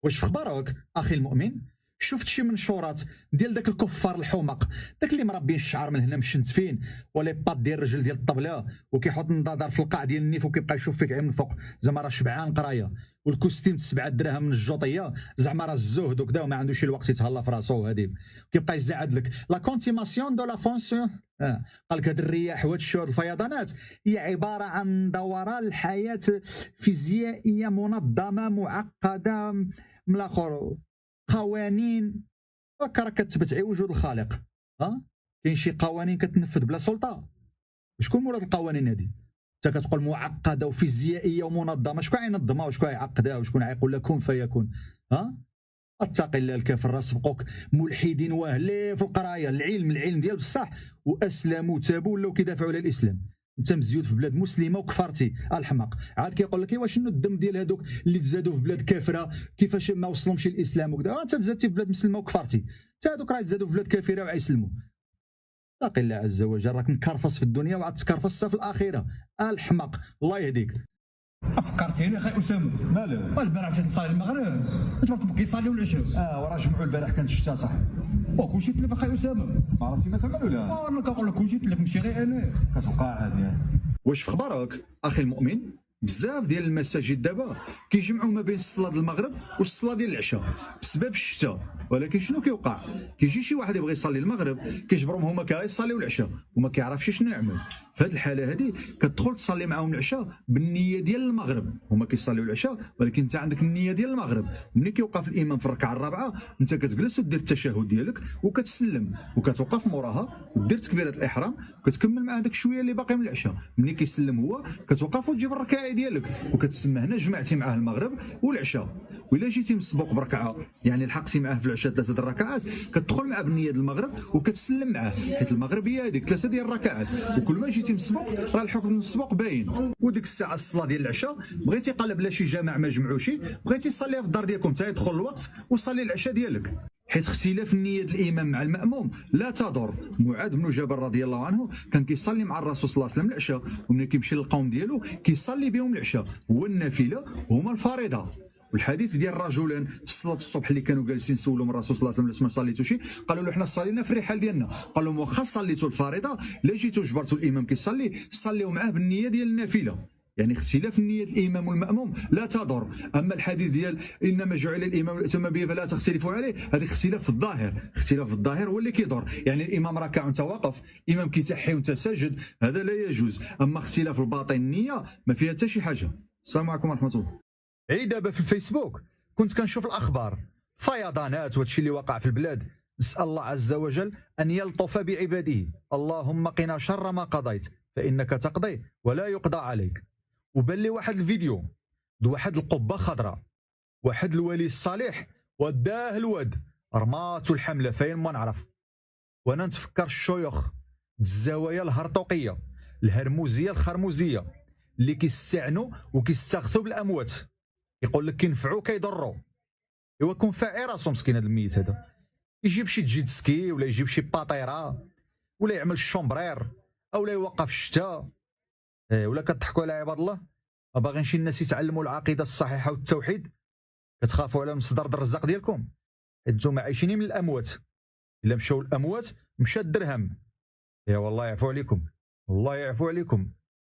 واش في خبارك اخي المؤمن شفت شي منشورات ديال داك الكفار الحمق، داك اللي مربين الشعر من هنا مشنتفين ولي بات ديال الرجل ديال الطبله وكيحط النظار في القاع ديال النيف وكيبقى يشوف فيك عين من الفوق زعما راه شبعان قرايه، والكوستيم 7 دراهم من الجوطيه زعما راه الزهد وكذا وما عندوش الوقت يتهلا في راسو هذه، كيبقى يزعد لك لا كونتيماسيون دو لا فونسيون. قال لك هاد الرياح وهاد الشهور الفيضانات هي عباره عن دوران الحياه فيزيائيه منظمه معقده من الاخر، قوانين هكا راه كتبت وجود الخالق. كاين شي قوانين كتنفذ بلا سلطه، شكون مورا القوانين هذه؟ انت كتقول معقده وفيزيائيه ومنظمه، شكون غينظمها وشكون غيعقدها وشكون غيقول لها كن فيكون؟ اتقي الله الكافر، راه سبقوك ملحدين واهلين في القرايه، العلم ديال بصح واسلموا وتابوا ولاو كيدافعوا على الاسلام. انت مزيود في بلاد مسلمه وكفرتي الحماق، عاد كيقول لك ايوا شنو الدم ديال هذوك اللي تزادوا في بلاد كافره كيفاش ما وصلهمش الاسلام وكذا، انت تزادتي في بلاد مسلمه وكفرتي، حتى هذوك راه تزادوا في بلاد كافره وعيسلموا. اتقي الله عز وجل، راك مكرفص في الدنيا وعاد تكرفص في الاخره الحماق، الله يهديك. فكرتيني اخي اسامه. ماله؟ البارح مشيت نصلي المغرب تبارك كيصليو العشاء. وراه جمعوا البارح كانت الشتا صح. وكلشي تلف اخي اسامه. ما عرفتي مثلا ولا؟ انا كنقول لك كلشي تلف ماشي غير انا. كتوقع هذه. واش في خبارك اخي المؤمن بزاف ديال المساجد دابا كيجمعوا ما بين الصلاه ديال المغرب والصلاه ديال العشاء بسبب الشتاء، ولكن شنو كيوقع؟ كيجي شي واحد يبغي يصلي المغرب كيجبرهم هما كيصليو العشاء وما كيعرفش شنو يعمل. في هذه الحاله هذه كتدخل تصلي معاهم العشاء بالنيه ديال المغرب، هما كيصليو العشاء ولكن انت عندك النيه ديال المغرب. ملي كيوقف الامام في الركعه الرابعه انت كتجلس ودير التشهد ديالك وكتسلم وكتوقف موراها ودير تكبيره الاحرام وكتكمل مع هذاك الشويه اللي باقي من العشاء. ملي كيسلم هو كتوقف وتجيب الركعه ديالك وكتسمى هنا جمعتي معاه المغرب والعشاء. وإلا جيتي مسبوق بركعه يعني لحقتي معاه في العشاء 3 الركعات كتدخل معاه بالنيه ديال المغرب وكتسلم معاه، حيت المغرب هي هذيك 3 ديال الركعات، وكل ما جيتي مسبوق راه الحكم المسبوق باين. وديك الساعه الصلاه ديال العشاء بغيتي قلب لا شي جماعه ما جمعوش بغيتي تصليها في الدار ديالكم حتى يدخل الوقت وصلي العشاء ديالك، حيث اختلاف النية الإمام مع المأموم لا تضر. معاذ بن جبل رضي الله عنه كان كيصلي مع الرسول صلى الله عليه وسلم العشاء، وملي كيمشي للقوم ديالو كيصلي بهم العشاء، هو النافلة هما الفريضة. والحديث ديال الرجلين في صلاه الصبح اللي كانوا جالسين سولوا من الرسول صلى الله عليه وسلم ما صليتوش، قالوا له حنا صلينا في الرحال ديالنا، قال لهم واخا صليتوا الفريضه لا جيتوا جبرتوا الامام كيصلي صليوا معاه بالنيه ديال النافله، يعني اختلاف النية الإمام والمأموم لا تضر. أما الحديث ديال إنما جعل الإمام ليؤتم به فلا تختلفوا عليه، هذا اختلاف في الظاهر، اختلاف في الظاهر هو اللي كيضر، يعني الإمام راكع وأنت واقف، إمام كيتحي وأنت ساجد، هذا لا يجوز. أما اختلاف الباطن النية ما فيها حتى شي حاجة. السلام عليكم ورحمة الله. دابا في الفيسبوك كنت كنشوف الأخبار فيضانات وهادشي اللي وقع في البلاد، نسأل الله عز وجل أن يلطف بعباده. اللهم قنا شر ما قضيت فإنك تقضي ولا يقضى عليك. وبان لي واحد الفيديو واحد القبه خضراء، واحد الولي الصالح وداه الواد رماتو الحمله فين ما نعرف. وانا نتفكر الشيوخ الزوايا الهرطوقيه الهرموزيه الخرموزيه اللي كيستعنوا وكيستغثوا بالاموات، يقول لك كينفعوا كيضروا. ايوا كون فاعي راسو مسكين هذا الميت هذا، يجيب شي جيت سكي ولا يجيب شي باطيره ولا يعمل الشومبرير او لا يوقف الشتاء. ولا كتضحكوا على عباد الله؟ ما باغينش الناس يتعلموا العقيده الصحيحه والتوحيد؟ كتخافوا على مصدر الرزاق ديالكم؟ انتم عايشين من الاموات، الا مشاو الاموات مشى الدرهم. يا والله يعفو عليكم، والله يعفو عليكم.